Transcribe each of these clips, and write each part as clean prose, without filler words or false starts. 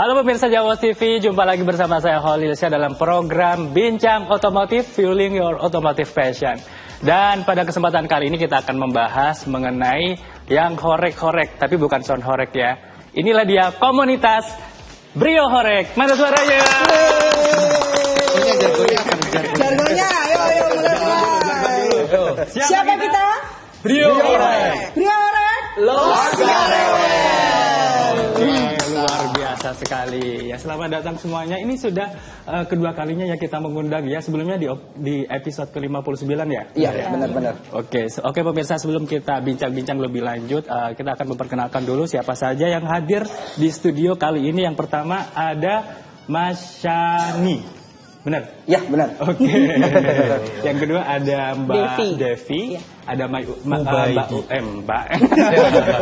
Halo pemirsa Jawa TV, jumpa lagi bersama saya Holil Syah dalam program Bincang Otomotif Fueling Your Automotive Passion. Dan pada kesempatan kali ini kita akan membahas mengenai yang horek-horek, tapi bukan sound horek ya. Inilah dia komunitas Brio Horek. Mana suaranya? Jargonnya, ayo mulai. Siapa kita? Brio Horek. Brio Horek. Los luar biasa sekali ya, selamat datang semuanya. Ini sudah kedua kalinya ya kita mengundang ya, sebelumnya di episode ke-59 ya. Iya, benar-benar. Oke, pemirsa, sebelum kita bincang-bincang lebih lanjut, kita akan memperkenalkan dulu siapa saja yang hadir di studio kali ini. Yang pertama ada Mas Shani, benar? Ya, benar. Oke. Yang kedua ada Mbak Devi. Ada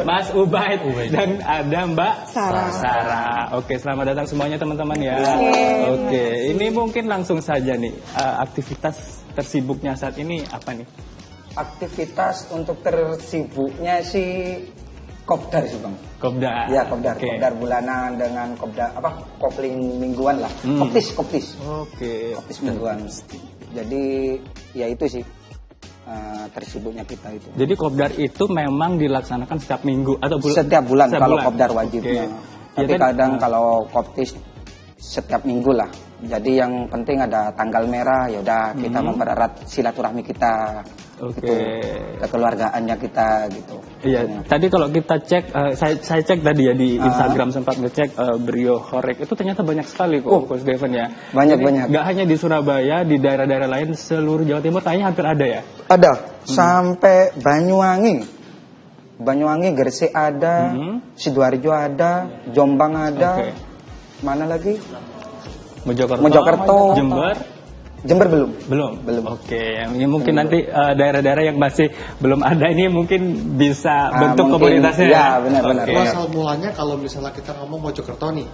Mas Ubaid dan ada Mbak Sarah. Oke, selamat datang semuanya teman-teman ya. Oke, ini mungkin langsung saja nih, aktivitas tersibuknya saat ini apa nih? Aktivitas untuk tersibuknya sih kopdar sih Bang. Kopdar. Ya, kopdar. Okay. Kopdar bulanan dengan kopdar kopling mingguan lah. Koptis. Oke. Koptis mingguan. Jadi ya itu sih. Tersibuknya kita itu. Jadi kopdar itu memang dilaksanakan setiap minggu atau setiap bulan kalau kopdar wajibnya. Okay. Tapi kadang kalau koptis setiap minggu lah. Jadi yang penting ada tanggal merah, ya udah kita mempererat silaturahmi kita, gitu, kekeluargaannya kita gitu. Iya. Tadi kalau kita cek, saya cek tadi ya di Instagram sempat ngecek Brio Horek itu ternyata banyak sekali kok, Coach Devon ya. Banyak. Gak hanya di Surabaya, di daerah-daerah lain seluruh Jawa Timur, kayaknya hampir ada ya. Ada sampai Banyuwangi, Gresik ada, Sidoarjo ada, Jombang ada, mana lagi? Mojokerto, Jember belum. Oke, ini mungkin nanti daerah-daerah yang masih belum ada ini mungkin bisa bentuk komunitasnya. Ya, benar-benar. Asal mulanya kalau misalnya kita ngomong Mojokerto nih,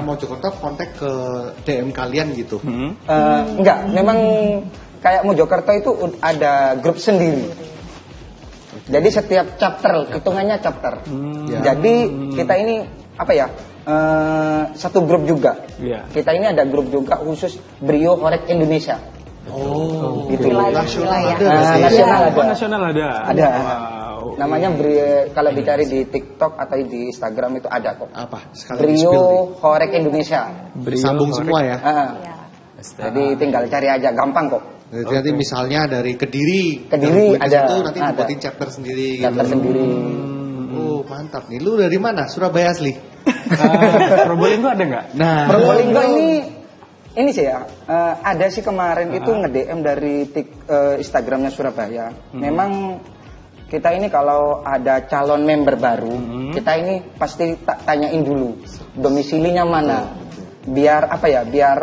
Mojokerto kontak ke DM kalian gitu. Enggak, memang kayak Mojokerto itu ada grup sendiri. Jadi setiap chapter, hitungannya chapter. Jadi kita ini apa ya? Satu grup juga. Kita ini ada grup juga khusus Brio Horek Indonesia. Gitu. Nasional ada. Ada. Wow. Namanya kalau dicari di TikTok atau di Instagram itu ada kok. Apa? Brio Horek Indonesia. Sambung semua ya. Jadi tinggal cari aja, gampang kok. Jadi misalnya dari Kediri ada. Itu nanti dibuatin chapter sendiri. Chapter sendiri. Oh mantap nih. Lu dari mana? Surabaya asli? Probolinggo ada nggak? Nah, Probolinggo ini sih ya. Ada sih kemarin itu nge-DM dari Instagramnya Surabaya. Memang kita ini kalau ada calon member baru, kita ini pasti tanyain dulu domisilinya mana. Biar apa ya? Biar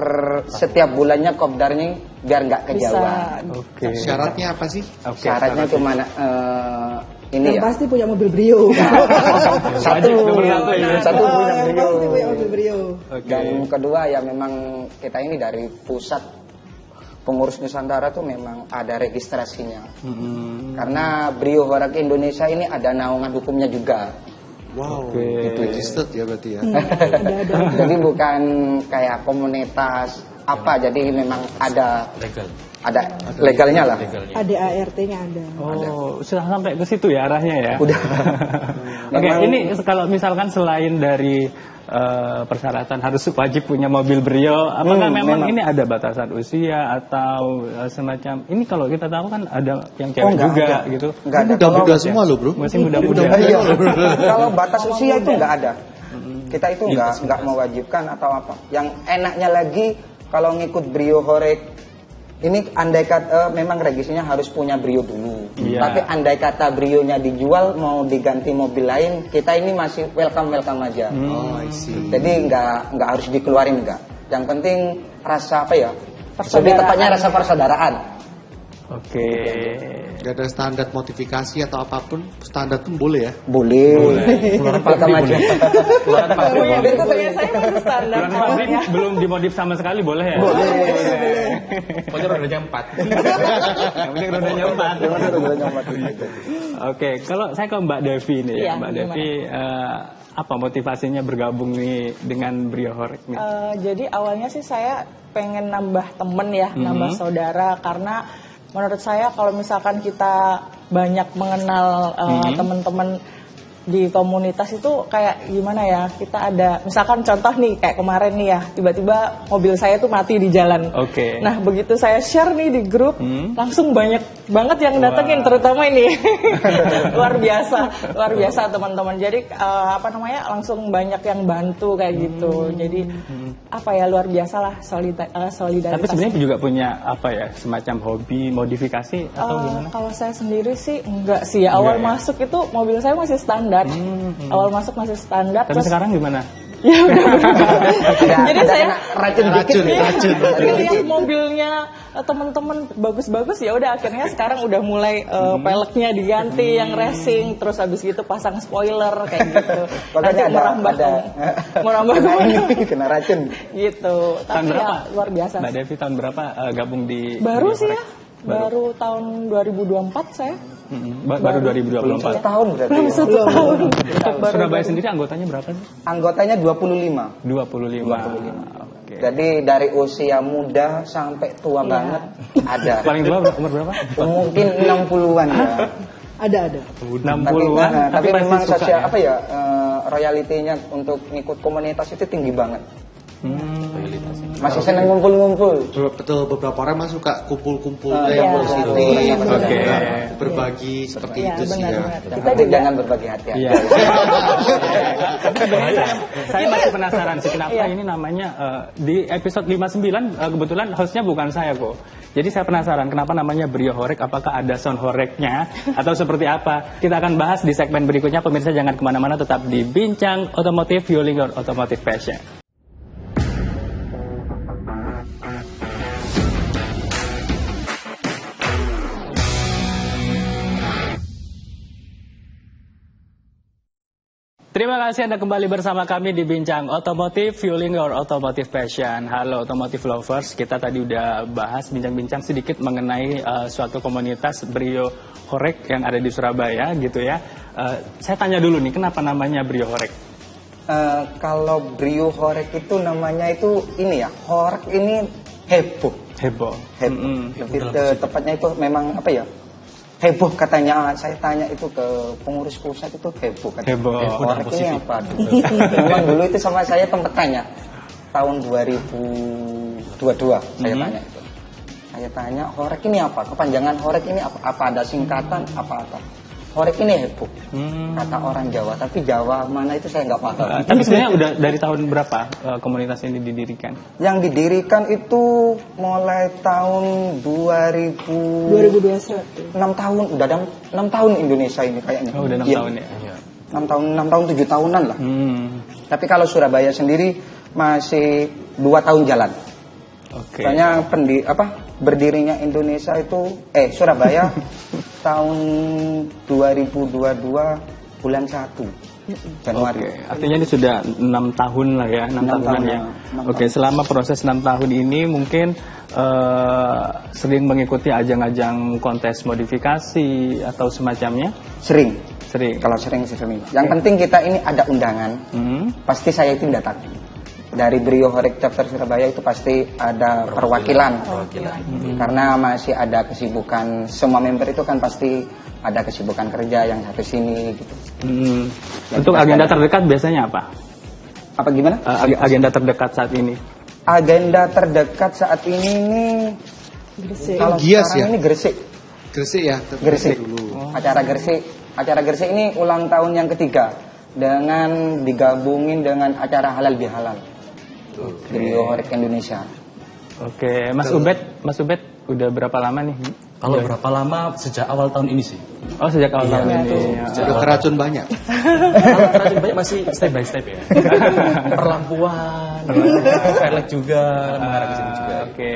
setiap bulannya kopdarnya biar nggak kejauhan. Syaratnya apa sih? Syaratnya cuma ini yang ya. pasti punya mobil Brio. Satu punya mobil Brio. Dan kedua ya memang kita ini dari pusat pengurus Nusantara tuh memang ada registrasinya. Karena Brio Horek Indonesia ini ada naungan hukumnya juga. Wow, itu registered ya berarti ya. Jadi bukan kayak komunitas apa, jadi memang ada legalnya lah. Ada ART-nya ada. Sudah sampai ke situ ya arahnya ya. Udah. Oke, ini kalau misalkan selain dari persyaratan harus wajib punya mobil Brio, apakah memang ini ada batasan usia atau semacam ini? Kalau kita tahu kan ada yang cewek juga ada. gitu. Enggak ada. Muda-muda semua loh bro. Masih muda-muda. Iya. Kalau batas usia itu enggak ada. Kita itu enggak mewajibkan atau apa. Yang enaknya lagi kalau ngikut Brio Horek ini andai kata memang registrasinya harus punya Brio dulu. Tapi andai kata Brionya dijual mau diganti mobil lain, kita ini masih welcome aja. I see. Jadi nggak harus dikeluarin enggak. Yang penting rasa apa ya? Lebih tepatnya rasa persaudaraan. Oke. Gak ada standar modifikasi atau apapun, standar pun boleh ya? Boleh. Welcome aja. Itu ternyata saya baru standar. Belum dimodif sama sekali boleh ya? Boleh. Pokoknya rodanya 4. Yang penting rodanya 4. Jangan ada jalan yang mati. Oke, kalau saya ke Mbak Devi nih ya, Iya, Mbak gimana? Devi, apa motivasinya bergabung nih dengan Brio Horek nih? Jadi awalnya sih saya pengen nambah temen ya, nambah saudara, karena menurut saya kalau misalkan kita banyak mengenal teman-teman di komunitas itu kayak gimana ya, kita ada misalkan contoh nih kayak kemarin nih ya, tiba-tiba mobil saya tuh mati di jalan. Oke. Nah begitu saya share nih di grup, langsung banyak banget yang datengin, terutama ini luar biasa teman-teman. Jadi langsung banyak yang bantu kayak gitu. Jadi luar biasa lah solidaritas. Tapi sebenarnya juga punya semacam hobi modifikasi atau gimana? Kalau saya sendiri sih enggak sih ya. Awal masuk itu mobil saya masih standar. Awal masuk masih standar. Tapi sekarang gimana? Ya udah. Jadi saya racun dikit. lihat mobilnya teman-teman bagus-bagus, ya udah akhirnya sekarang udah mulai peleknya diganti yang racing, terus habis gitu pasang spoiler kayak gitu. Makanya merambah kena racun. gitu. Tahun Tapi berapa? ya luar biasa. Mbak Devi tahun berapa gabung di Baru Brio sih Horek? ya. Baru tahun 2024 saya. Baru 2024. Tahun berarti. Belum 1 tahun. Surabaya sendiri anggotanya berapa sih? Anggotanya 25. 25. Oke. Jadi dari usia muda sampai tua banget ada. Paling tua umur berapa? Mungkin 60-an ya. Ada. 60-an. Tapi pasti memang suka sosial ya? royaltinya untuk ikut komunitas itu tinggi banget. Masih seneng ngumpul-ngumpul. Betul, beberapa orang mah suka kumpul-kumpul iya, yang positif, Oke. berbagi seperti Iya, itu sih ya. benar. Kita Tapi juga jangan berbagi hati. Iya. Tapi sebenarnya saya masih penasaran sih kenapa ini namanya di episode 59 kebetulan hostnya bukan saya kok. Jadi saya penasaran kenapa namanya Brio Horek, apakah ada sound horeknya atau seperti apa? Kita akan bahas di segmen berikutnya. Pemirsa jangan kemana-mana, tetap di Bincang Otomotif Fueling Your Automotive Passion. Terima kasih Anda kembali bersama kami di Bincang Otomotif Fueling Your Automotive Passion. Halo Automotive Lovers, kita tadi udah bahas bincang-bincang sedikit mengenai suatu komunitas Brio Horek yang ada di Surabaya gitu ya. Saya tanya dulu nih, kenapa namanya Brio Horek? Kalau Brio Horek itu namanya itu ini ya, Horek ini heboh. Heboh. Lebih tepatnya itu memang heboh katanya. Saya tanya itu ke pengurus pusat itu heboh katanya. Heboh. Horek ini apa? Memang dulu itu sama saya tempat tanya tahun 2022 saya tanya itu. Saya tanya Horek ini apa? Kepanjangan Horek ini apa? Apa ada singkatan? Apa? Horek ini heboh, kata orang Jawa. Tapi Jawa mana itu saya nggak paham. Tapi sebenarnya udah dari tahun berapa komunitas ini didirikan? Yang didirikan itu mulai tahun 2021. 6 tahun, udah 6 tahun Indonesia ini kayaknya. Oh, udah 6 Iya. tahun ya? 6 tahun 7 tahunan lah. Tapi kalau Surabaya sendiri masih 2 tahun jalan. Oke. Soalnya berdirinya Indonesia itu Surabaya tahun 2022 bulan 1 Januari. Oke, artinya ini sudah 6 tahun lah ya, 6 tahunan ya. 6 Oke, selama proses 6 tahun ini mungkin sering mengikuti ajang-ajang kontes modifikasi atau semacamnya? Sering. Sering. Kalau sering. Yang penting kita ini ada undangan. Pasti saya itu datang. Dari Brio Horek Chapter Surabaya itu pasti ada perwakilan. Karena masih ada kesibukan, semua member itu kan pasti ada kesibukan kerja yang satu sini gitu. Untuk agenda terdekat biasanya apa? Apa gimana? Agenda terdekat saat ini? Agenda terdekat saat ini nih kalau Gias sekarang ya? ini Gresik. Gresik ya? Gresik. Dulu. Acara Gresik ini ulang tahun yang ketiga dengan digabungin dengan acara halal bihalal. Brio Horek Indonesia. Oke, Mas Ubed udah berapa lama nih? Kalau berapa lama sejak awal tahun ini sih? Oh, sejak awal tahun ini. Udah keracun banyak. Kalau terjadi banyak masih step by step ya. Perlampuan velg juga, mengarah ke sini juga. Oke.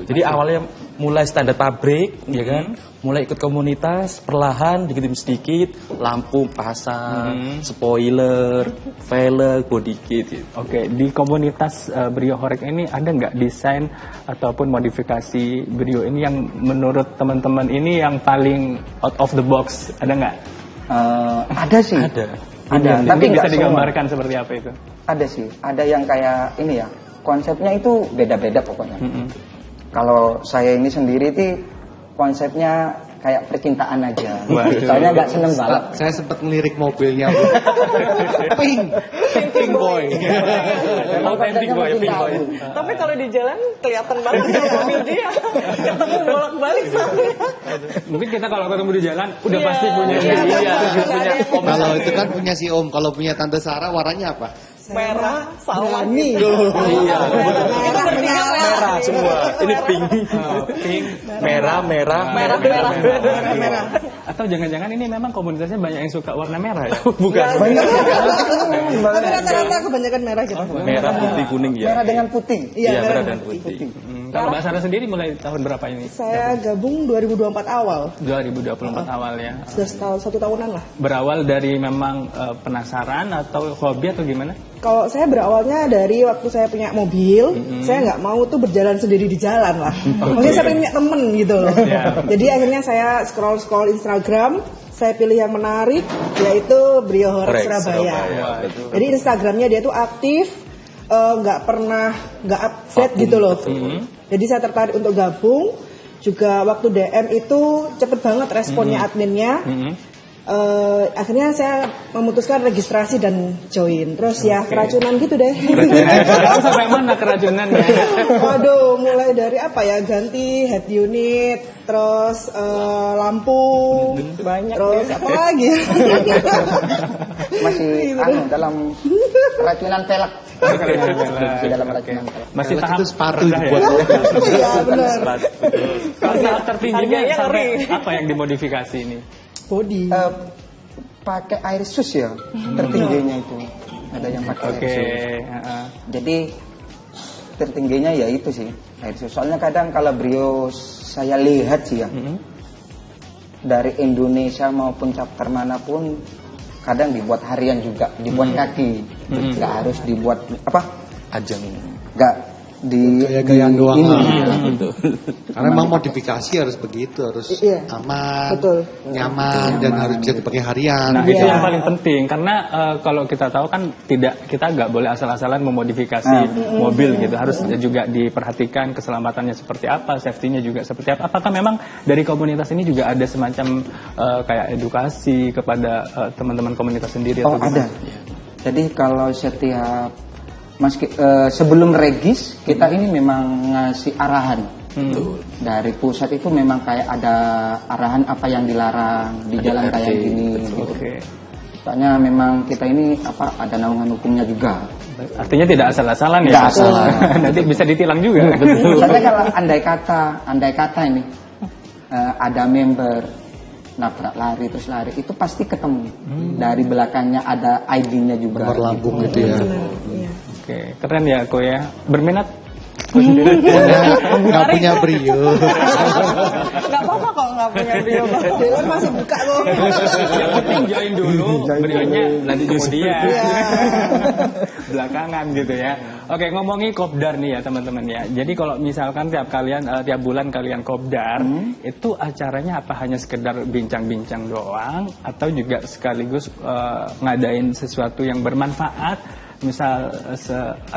Jadi awalnya mulai standar pabrik, ya kan? Mulai ikut komunitas, perlahan dikit demi sedikit, lampu pasang, spoiler, velg, body kit. Gitu. Oke, di komunitas Brio Horek ini ada nggak desain ataupun modifikasi Brio ini yang menurut teman-teman ini yang paling out of the box? Ada nggak? Ada sih. Ada. Ada, Mungkin tapi bisa nggak digambarkan seperti apa itu? Ada sih, ada yang kayak ini ya, konsepnya itu beda-beda pokoknya. Kalau saya ini sendiri sih konsepnya kayak percintaan aja. Waduh. Soalnya nggak seneng balap. Saya sempat melirik mobilnya. Pink boy. Authentic boy, pink boy. Tapi kalau di jalan kelihatan banget ya mobil dia. Ketemu bolak-balik soalnya. Mungkin kita kalau ketemu di jalan udah Iya, pasti punya iya, punya Kalau itu kan punya si Om, kalau punya Tante Sarah warnanya apa? Merah sama Berani. Iya, Merah, merah semua. Ini pink, pink, merah. merah. atau jangan-jangan ini memang komunitasnya banyak yang suka warna merah ya? Bukan. Tapi rata-rata kebanyakan merah gitu. Merah, putih, kuning ya. Merah dengan putih. Iya, merah merah dan putih. Kalau Mbak Sarah sendiri mulai tahun berapa ini? Saya gabung 2024 awal. 2024 awal ya. Sudah 1 tahunan lah. Berawal dari memang penasaran atau hobi atau gimana? Kalau saya berawalnya dari waktu saya punya mobil, saya nggak mau tuh berjalan sendiri di jalan lah. Maksudnya saya pengen punya temen gitu loh. Jadi akhirnya saya scroll Instagram, saya pilih yang menarik, yaitu Brio Horek Surabaya. Jadi Instagramnya dia tuh aktif, nggak pernah nggak update gitu loh. Jadi saya tertarik untuk gabung. Juga waktu DM itu cepet banget responnya adminnya. Akhirnya saya memutuskan registrasi dan join. Terus ya keracunan gitu deh. Sekarang sampai mana kerajunannya? Waduh, mulai dari apa ya, ganti head unit, terus lampu, Banyak terus deh. apa lagi? Masih dalam keracunan pelek. Masih dalam keracunan pelek. Masih Pelek tahap itu sepatu rendah ya? dibuat. Iya benar. Kalau tahap tertingginya Harganya sampai ngeri. apa yang dimodifikasi ini? Body. Pakai air sus ya, tertingginya itu. Ada yang pakai Oke. air sus. Jadi tertingginya ya itu sih air sus. Soalnya kadang kalau Brio saya lihat sih ya, dari Indonesia maupun chapter manapun kadang dibuat harian juga, dibuat kaki, nggak harus dibuat apa, Ajang. nggak di Gaya-gayaan doang ini. lah. Betul. Karena memang modifikasi harus begitu, harus Iya. aman, Betul. nyaman, dan harus bisa dipakai harian. Nah, itu Iya. yang paling penting karena kalau kita tahu kan kita nggak boleh asal-asalan memodifikasi mobil gitu. Harus juga diperhatikan keselamatannya seperti apa, safety-nya juga seperti apa. Apakah memang dari komunitas ini juga ada semacam kayak edukasi kepada teman-teman komunitas sendiri Oh atau gimana? ada. Jadi kalau setiap sebelum regis kita ini memang ngasih arahan. Dari pusat itu memang kayak ada arahan apa yang dilarang di jalan kayak gini. Gitu. Oke. Soalnya memang kita ini apa ada naungan hukumnya juga. Artinya tidak asal-asalan ya? Nggak asal. Nanti bisa ditilang juga. Soalnya kalau andai kata ini ada member nabrak lari terus lari itu pasti ketemu. Dari belakangnya ada ID-nya juga. Nomor lambung gitu ya. Iya. Oke, keren ya Ko ya. Berminat? Nggak punya Brio. Nggak apa-apa kalau nggak punya Brio. Dealer masih buka loh. Yang penting join dulu, berikutnya nanti kemudian. Belakangan gitu ya. Oke, ngomongin kopdar nih ya teman-teman ya. Jadi kalau misalkan tiap bulan kalian kopdar, itu acaranya apa hanya sekedar bincang-bincang doang atau juga sekaligus ngadain sesuatu yang bermanfaat, misal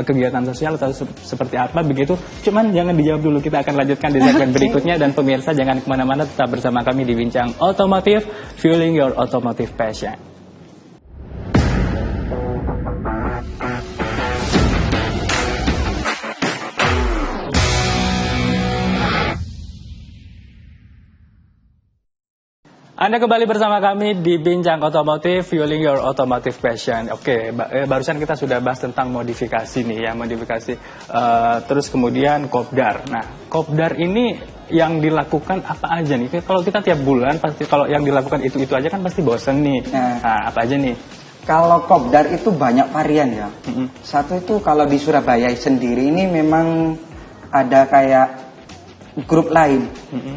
kegiatan sosial atau seperti apa begitu. Cuman jangan dijawab dulu, kita akan lanjutkan di segmen berikutnya dan pemirsa jangan kemana-mana, tetap bersama kami di Bincang Otomotif, Fueling Your Automotive Passion. Anda kembali bersama kami di Bincang Otomotif, Fueling Your Automotive Passion. Oke, barusan kita sudah bahas tentang modifikasi nih ya, modifikasi. Terus kemudian kopdar. Nah, kopdar ini yang dilakukan apa aja nih? Kalau kita tiap bulan pasti kalau yang dilakukan itu aja kan pasti bosen nih. Nah, apa aja nih? Kalau kopdar itu banyak varian ya. Satu itu kalau di Surabaya sendiri ini memang ada kayak grup lain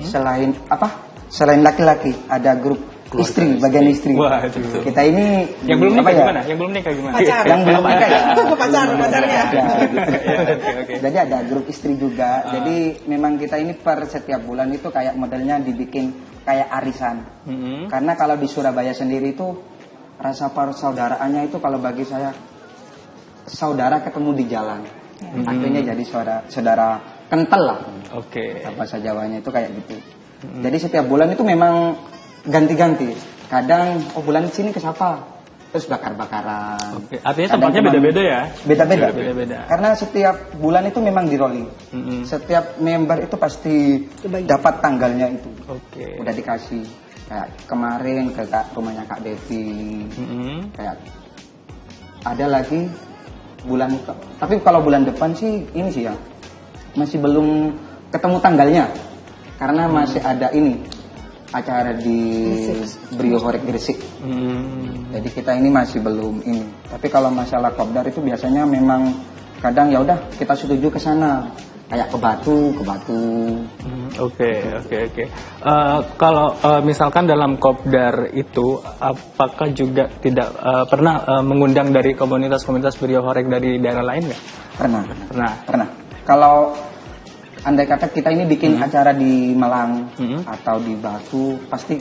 selain laki-laki, ada grup istri, bagian istri. Wah, itu. Kita ini Yang belum nikah apa ya? gimana? Yang belum nikah gimana? Pacar. Yang belum nikah ya. Pacarnya. Ya, gitu. Oke. Jadi ada grup istri juga. Jadi memang kita ini per setiap bulan itu kayak modelnya dibikin kayak arisan. Karena kalau di Surabaya sendiri itu rasa persaudaraannya itu kalau bagi saya saudara ketemu di jalan. Akhirnya jadi saudara kental lah. Oke. Bahasa Jawanya itu kayak gitu. Jadi setiap bulan itu memang ganti-ganti. Kadang bulan sini ke siapa? Terus bakar-bakaran. Oke. Artinya Kadang tempatnya cuman- beda-beda ya? Beda-beda. Beda-beda. Karena setiap bulan itu memang di rolling. Setiap member itu pasti dapat tanggalnya itu. Oke. Udah dikasih. Kayak kemarin ke rumahnya Kak Devi. Kayak ada lagi tapi kalau bulan depan sih ini sih ya. Masih belum ketemu tanggalnya. Karena masih ada ini acara di Brio Horek Gresik. Jadi kita ini masih belum ini. Tapi kalau masalah kopdar itu biasanya memang kadang ya udah kita setuju ke sana. Kayak ke Batu. Oke. Kalau misalkan dalam kopdar itu, apakah juga tidak pernah mengundang dari komunitas-komunitas Brio Horek dari daerah lain nggak? Pernah. Kalau andai kata kita ini bikin acara di Malang atau di Batu, pasti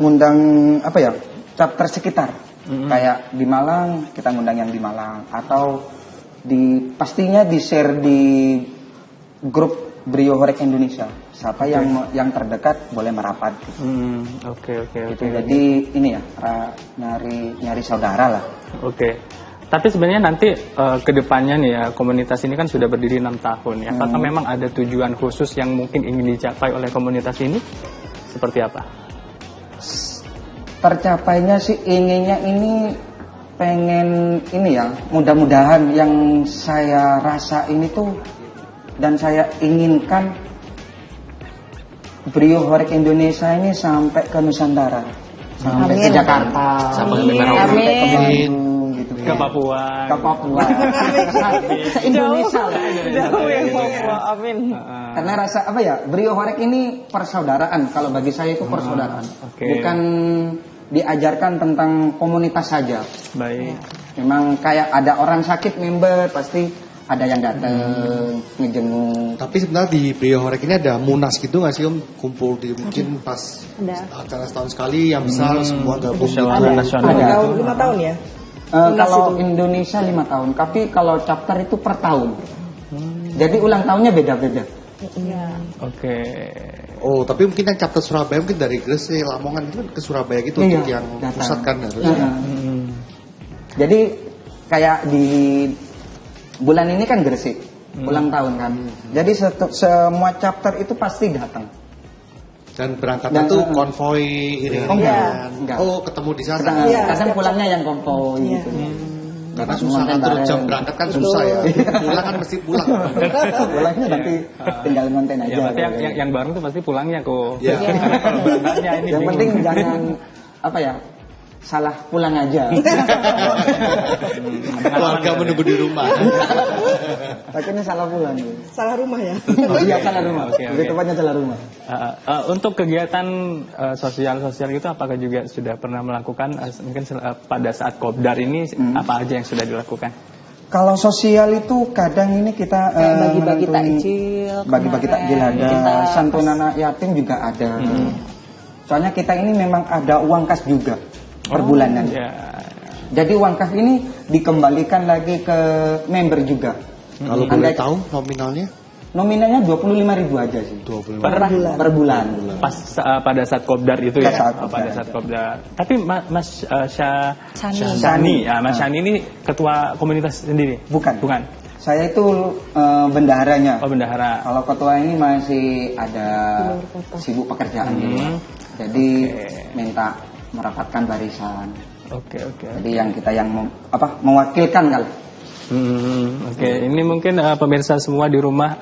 ngundang chapter sekitar. Kayak di Malang kita ngundang yang di Malang, atau pastinya di share di grup Brio Horek Indonesia. Siapa yang terdekat boleh merapat. Oke. Jadi ini ya nyari saudara lah. Oke. Tapi sebenarnya nanti ke depannya nih ya, komunitas ini kan sudah berdiri 6 tahun ya. Apakah memang ada tujuan khusus yang mungkin ingin dicapai oleh komunitas ini? Seperti apa? Tercapainya sih inginnya ini pengen ini ya, mudah-mudahan yang saya rasa ini tuh dan saya inginkan Brio Horek Indonesia ini sampai ke Nusantara, sampai ke Jakarta, sampai ke Bandung, gitu. Ke Papua. Se-Indonesia lah. Jauh yang Papua, amin. Karena rasa Brio Horek ini persaudaraan. Kalau bagi saya itu persaudaraan. Bukan diajarkan tentang komunitas saja. Baik. Memang kayak ada orang sakit member pasti ada yang datang ngejenguk. Tapi sebenarnya di Brio Horek ini ada munas gitu nggak sih Om? Kumpul di mungkin pas acara setahun sekali yang besar semua gabung. Musyawarah nasional. Ada 5 tahun ya. Kalau Indonesia 5 tahun, tapi kalau chapter itu per tahun. Jadi ulang tahunnya beda-beda. Oke. Oh, tapi mungkin yang chapter Surabaya mungkin dari Gresik, Lamongan itu kan ke Surabaya gitu untuk yang pusat kan harusnya. Jadi kayak di bulan ini kan Gresik, ulang tahun kan. Jadi semua chapter itu pasti datang. Dan berangkatnya tuh konvoy iring-iringan. Enggak. Oh, ketemu di sana. Kadang pulangnya yang konvoy gitu. Karena susah ngatur jam berangkat kan susah ya. Pulang kan mesti pulang. Pulangnya nanti tinggal ngonten aja. Ya berarti yang bareng tuh pasti pulangnya kok. Iya. Yang penting jangan salah pulang aja. Keluarga menunggu di rumah. Akhirnya salah pulang. Salah rumah ya. Iya, salah rumah. Oke. Lebih tepatnya salah rumah. Untuk kegiatan sosial itu apakah juga sudah pernah melakukan mungkin pada saat kopdar ini apa aja yang sudah dilakukan? Kalau sosial itu kadang ini kita bagi-bagi menentuin- takjil, bagi-bagi takjil ada, kita santunan anak yatim juga ada. Soalnya kita ini memang ada uang kas juga per bulanan. Jadi uang kas ini dikembalikan lagi ke member juga. Kalau boleh tahu nominalnya? Nominalnya 25.000 aja sih. 25. Per bulan. Pas pada saat kopdar itu ya? Saat kopdar. Pada saat kopdar. Tapi Mas Shani. Shani, Mas Shani ini ketua komunitas sendiri? Bukan. Bukan. Saya itu bendaharanya. Oh, bendahara. Kalau ketua ini masih ada sibuk pekerjaan gitu. Jadi minta merapatkan barisan. Oke. Jadi yang kita mewakilkan kali. Oke. Ini mungkin pemirsa semua di rumah,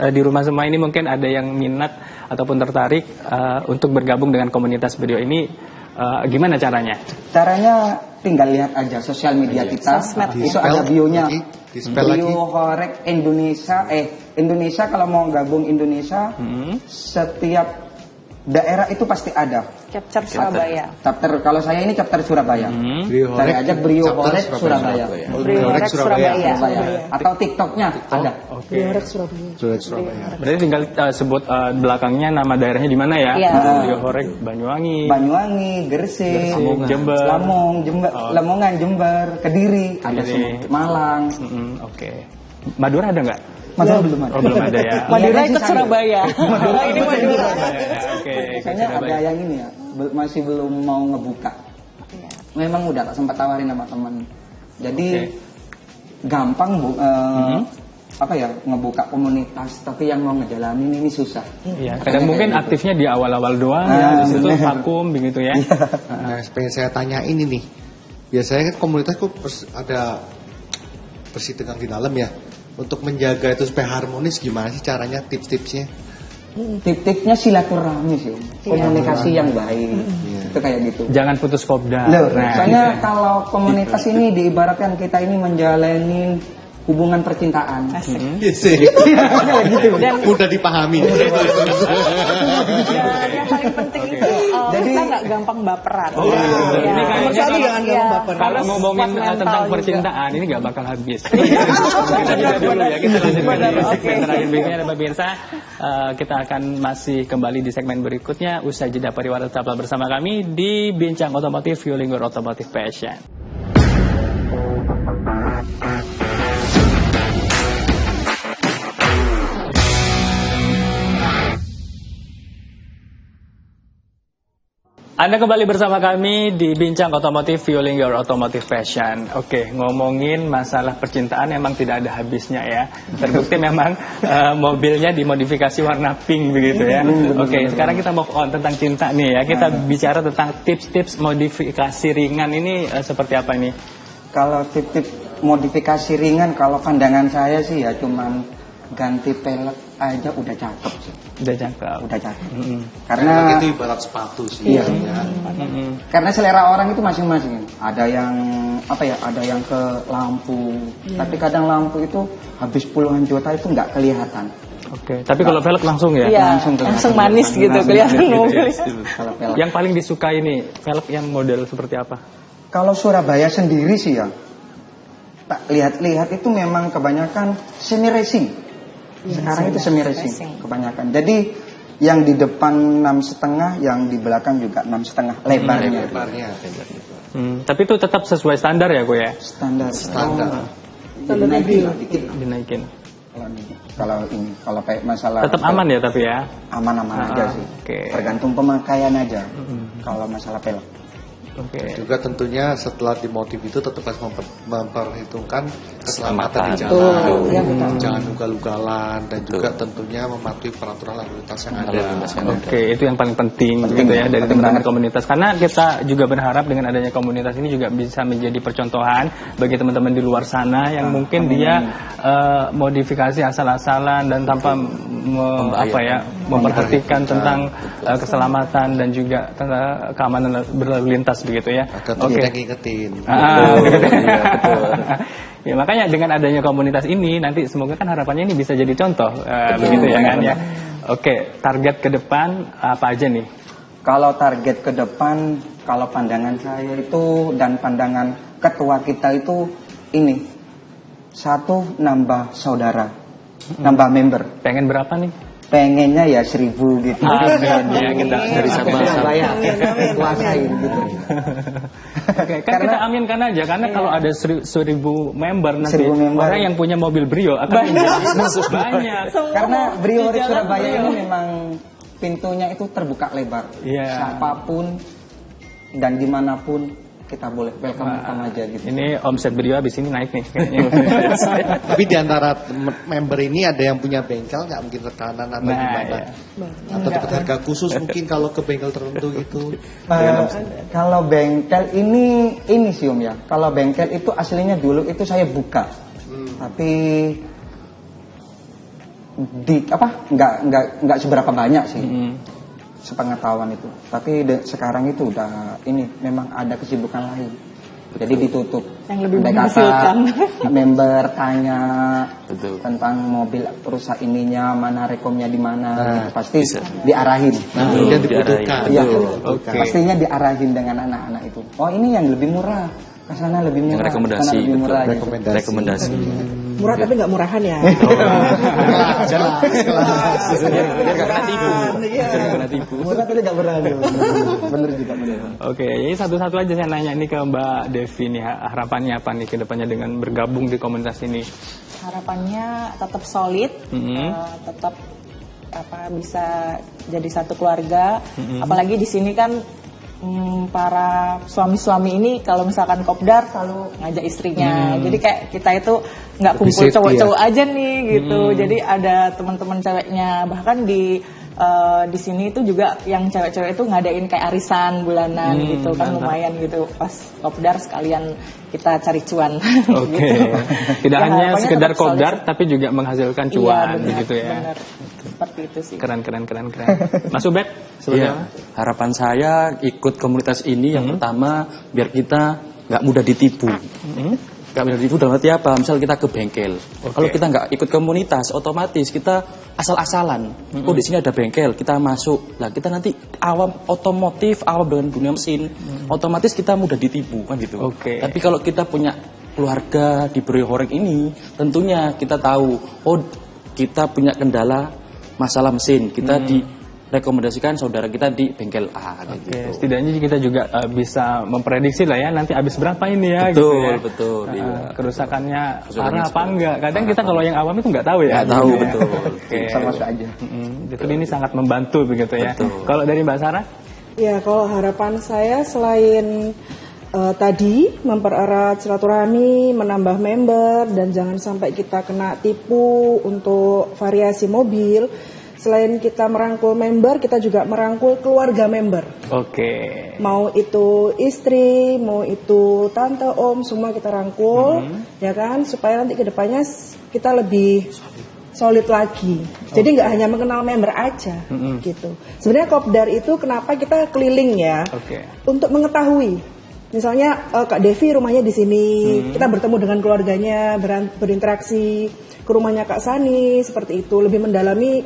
di rumah semua ini mungkin ada yang minat ataupun tertarik untuk bergabung dengan komunitas Brio ini. Gimana caranya? Caranya tinggal lihat aja sosial media kita. Itu ada bionya. Brio Horeg Indonesia. Indonesia kalau mau gabung Indonesia, setiap daerah itu pasti ada. Chapter Surabaya. Chapter kalau saya ini chapter Surabaya. Cari aja Brio Horeg Surabaya. Brio Horeg Surabaya. Atau TikToknya ada. Brio Horeg Surabaya. Berarti tinggal sebut belakangnya nama daerahnya di mana ya? Iya. Brio Horeg Banyuwangi, Gresik, Jember, Lamongan, Jember, Kediri, ada semua. Malang. Oke. Madura ada nggak? Madura belum ada. Oh, belum ada ya. Madura ikut Surabaya. Ini Madura. Oke. Kayaknya ada yang ini ya, masih belum mau ngebuka. Memang udah tak sempat tawarin sama teman. Jadi gampang apa ya ngebuka komunitas, tapi yang mau ngejalanin ini susah. Iya. Kadang mungkin aktifnya di awal-awal doang, ya, di situ vakum begitu ya. Nah, pengen saya tanya ini nih. Biasanya kan komunitas kok ada bersih tegang di dalam ya. Untuk menjaga itu supaya harmonis gimana sih caranya, tips-tipsnya? Titik-tipsnya silaturahmi sih, komunikasi yang baik. Itu kayak gitu. Jangan putus kopdar. Soalnya kalau komunitas ini diibaratkan kita ini menjalani hubungan percintaan. Dan mudah dipahami. Dan yang paling penting itu kita nggak gampang baperan. Ini Nomor satu jangan gampang baper. Kalau ngomongin tentang percintaan ini nggak bakal habis. Kita jeda dulu ya, kita lanjut di segmen terakhir berikutnya dan pemirsa. Kita akan masih kembali di segmen berikutnya. Usai jeda pariwara tetaplah bersama kami di Bincang Otomotif Fueling Your Automotive Passion. Anda kembali bersama kami di Bincang Otomotif Fueling Your Automotive Passion. Oke, ngomongin masalah percintaan emang tidak ada habisnya ya. Terbukti memang mobilnya dimodifikasi warna pink begitu ya. Oke, sekarang kita move on tentang cinta nih ya. Kita bicara tentang tips-tips modifikasi ringan ini seperti apa nih? Kalau tips modifikasi ringan, kalau pandangan saya sih ya cuman ganti pelek aja udah cakep sih. Udah cakep. Karena itu ibarat sepatu sih. Iya. Karena selera orang itu masing-masing. Ada yang apa ya? Ada yang ke lampu. Tapi kadang lampu itu habis puluhan juta itu nggak kelihatan. Oke. Tapi kalau velg langsung ya? Iya. Langsung manis gitu kelihatan mobil. Kalau velg. Yang paling disukai nih velg yang model seperti apa? Kalau Surabaya sendiri sih ya. Tak lihat-lihat itu memang kebanyakan semi racing. Sekarang itu semi racing kebanyakan. Jadi yang di depan 6,5, yang di belakang juga 6,5 lebarnya. Tapi itu tetap sesuai standar ya, gue ya? Standar. Dinaikin. Kalau kayak masalah tetap aman ya tapi ya? Aman-aman aja sih. Tergantung pemakaian aja. Kalau masalah pelek. Juga tentunya setelah dimodif itu tetap harus memperhitungkan keselamatan di jalan, jangan ugal-ugalan, dan juga tentunya mematuhi peraturan lalu lintas yang ada. Oke, itu yang paling penting gitu ya dari teman-teman komunitas. Karena kita juga berharap dengan adanya komunitas ini juga bisa menjadi percontohan bagi teman-teman di luar sana yang mungkin dia modifikasi asal-asalan dan tanpa memperhatikan tentang keselamatan dan juga tentang keamanan berlalu lintas begitu ya. Oke. Ingetin. Betul. Ya makanya dengan adanya komunitas ini nanti semoga kan harapannya ini bisa jadi contoh begitu ya kan ya. Oke, target ke depan apa aja nih? Kalau target ke depan, kalau pandangan saya itu dan pandangan ketua kita itu ini. Satu, nambah saudara, nambah member. Pengen berapa nih? Pengennya ya 1.000 gitu. Ya kita dari Surabaya kuasain gitu. Oke, kan kita aminkan aja karena kalau ada 1.000 member nanti 1.000 member. orang yang punya mobil Brio akan banyak. Karena Brio Horeg Surabaya ini memang pintunya itu terbuka lebar. Siapapun dan dimanapun kita boleh welcome aja gitu. Ini omset Brio habis ini naik nih kayaknya. Tapi di antara member ini ada yang punya bengkel nggak, mungkin rekanan atau gimana? Atau dapat harga khusus mungkin kalau ke bengkel tertentu gitu? Kalau bengkel ini sih Om ya. Kalau bengkel itu aslinya dulu itu saya buka, tapi nggak seberapa banyak sih. sepengetahuan itu. Tapi sekarang itu udah ini memang ada kesibukan lain. Jadi ditutup. Yang lebih Andai menghasilkan. kata member tanya Betul. tentang mobil rusak ininya, mana rekomnya di mana, gitu. Pasti bisa. diarahin. Yang dibutuhkan. Iya, Oke. pastinya diarahin dengan anak-anak itu. Oh ini yang lebih murah, ke sana lebih murah, Rekomendasi, ke sana lebih betul. murah. Gitu. Rekomendasi. Murah tapi nggak murahan ya. Biar nggak kena tipu. Iya. Biar nggak kena tipu. Murah tapi nggak murah. Bener juga bener. Oke, ini satu-satu aja saya nanya ini ke Mbak Devi nih, harapannya apa nih ke depannya dengan bergabung di komunitas ini? Harapannya tetap solid, Mhm. tetap bisa jadi satu keluarga. Apalagi di sini kan para suami-suami ini kalau misalkan kopdar selalu ngajak istrinya. Jadi kayak kita itu nggak Lebih kumpul safety cowok-cowok aja nih gitu. Jadi ada teman-teman ceweknya. Bahkan di sini itu juga yang cewek-cewek itu ngadain kayak arisan bulanan gitu kan, lumayan gitu. Pas kopdar sekalian kita cari cuan. Oke. Gitu. Tidak Ya, hanya harapannya sekedar tetap solid. kopdar tapi juga menghasilkan Iya, cuan benar, begitu ya. benar. Seperti itu sih. Keren. Mas Ubed, seperti Iya. apa? Harapan saya ikut komunitas ini yang pertama biar kita nggak mudah ditipu. Nggak mudah ditipu dalam arti apa? Misal kita ke bengkel. Kalau kita nggak ikut komunitas, otomatis kita asal-asalan. Oh di sini ada bengkel, kita masuk. Lah kita nanti awam otomotif, awam dengan dunia mesin, otomatis kita mudah ditipu kan gitu. Oke. Tapi kalau kita punya keluarga di Brio Horeng ini, tentunya kita tahu, oh kita punya kendala masalah mesin, kita direkomendasikan saudara kita di bengkel A kayak Oke, gitu. setidaknya kita juga bisa memprediksi lah ya nanti habis berapa ini ya Betul, gitu ya. betul, iya. Kerusakannya Kerusakannya parah apa seperti- enggak? Kadang kita kalau yang awam itu nggak tahu ya. Nggak tahu, gitu ya. betul. Oke. Sama aja. Jadi ini sangat membantu begitu ya. Betul. Kalau dari Mbak Sarah? Ya, kalau harapan saya selain tadi mempererat silaturahmi, menambah member, dan jangan sampai kita kena tipu untuk variasi mobil. Selain kita merangkul member, kita juga merangkul keluarga member. Oke. Mau itu istri, mau itu tante, om, semua kita rangkul, ya kan, supaya nanti kedepannya kita lebih solid lagi. Jadi nggak hanya mengenal member aja, gitu. Sebenarnya kopdar itu kenapa kita keliling ya, Oke. untuk mengetahui. Misalnya Kak Devi rumahnya di sini, kita bertemu dengan keluarganya, berinteraksi ke rumahnya Kak Sani, seperti itu, lebih mendalami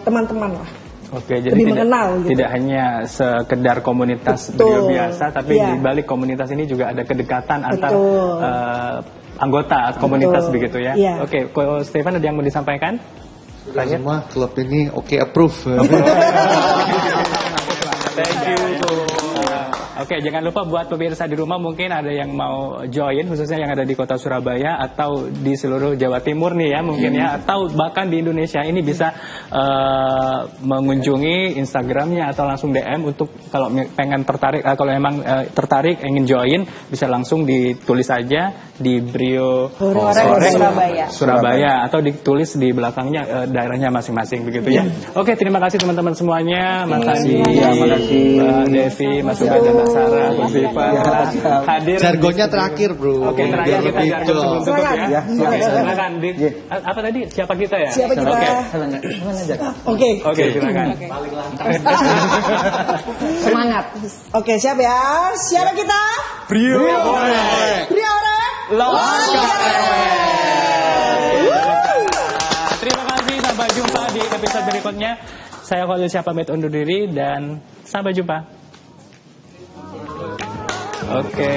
teman-teman lah. Oke, jadi Lebih tidak, mengenal, gitu. tidak hanya sekedar komunitas Betul. beliau biasa, tapi Iya. di balik komunitas ini juga ada kedekatan antar Betul. anggota komunitas Betul. begitu ya. Iya. Oke, Ko Stefan ada yang mau disampaikan? Terakhir. Semua klub ini oke approve. Thank you. Oke, jangan lupa buat pemirsa di rumah mungkin ada yang mau join khususnya yang ada di kota Surabaya atau di seluruh Jawa Timur nih ya mungkin ya atau bahkan di Indonesia ini bisa mengunjungi Instagramnya atau langsung DM untuk kalau pengen tertarik kalau emang tertarik ingin join bisa langsung ditulis aja di Brio Horeng Surabaya atau ditulis di belakangnya daerahnya masing-masing begitu ya. Oke, terima kasih teman-teman semuanya. Mas Andi, Mbak Devi, Mas Ubed dan Mbak Sarah, Mas Ivan telah hadir. Jargonnya terakhir, Bro. Oke, terakhir Biar kita lebih jargon jelas. sebelum tutup ya. Ya, Oke, silakan. silakan. Apa tadi? Siapa kita ya? Siapa kita? Oke. Oke. Oke, silakan. Semangat. Oke, siap ya. Siapa kita? Brio Brio Horeng. Terima kasih, sampai jumpa di episode berikutnya. Saya Khalil Syah pamit undur diri dan sampai jumpa. Oke.